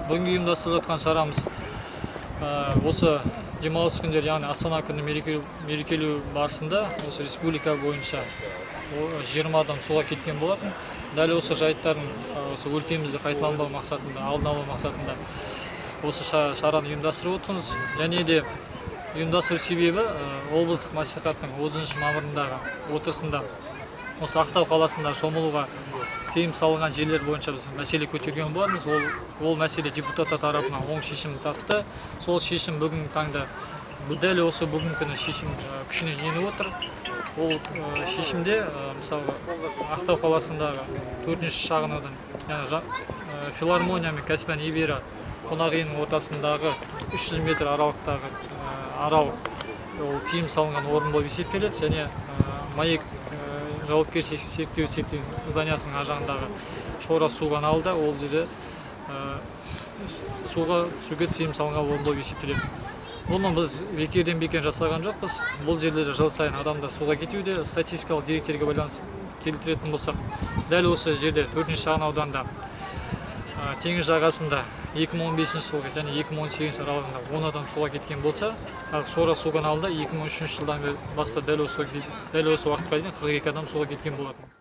Бүгінгі ұйымдастырылып жатқан шарамыз осы демалыс күндері, яғни Астана күні мерекелеу барысында осы республика бойынша 20 адам суға кеткен болатын. Дәл осы жайттардың осы өлкемізде қайталанбау мақсатында, алдын алу мақсатында осы шараны ұйымдастырып отырмыз. Және де ұйымдастыру себебі облыстық мәслихаттың 30 мамырындағы отырысында осы Ақтау қаласында шомылуға тыйым салынған жерлер бойынша біз мәселе көтерген болатынбыз. Ол мәселе депутаттар тарапынан оң шешім тапты. Сол шешім бүгінгі таңда дәл осы бүгінгі күні шешім күшіне еніп отыр. Ол шешімде мысалы Ақтау қаласындағы 4-ші шағын аудан, яғни филармония мен Каспиан Ивера қонақ үйінің ортасындағы 300 метр аралықтағы арал ол тыйым салынған орын болып есептеледі. Және Маек жауапкершілігі шектеулі зданиясының жағындағы шора су каналында ол жерде суға түсуге тыйым салынған орын болып есептеледі. Бұны біз бекерден бекер жасаған жоқпыз. Бұл жерлерде жыл сайын адамдар суға кетуде. Статистикалық деректерге байланысты келтіретін болсақ, дәл осы жерде 4-ші шағын ауданда теңіз жағасында 2015 жылғы және 2018 аралығында 10 адам суға кеткен болса, шора су каналында 2003 жылдан бастап дәл осы уақытқа дейін 42 адам суға кеткен болатын.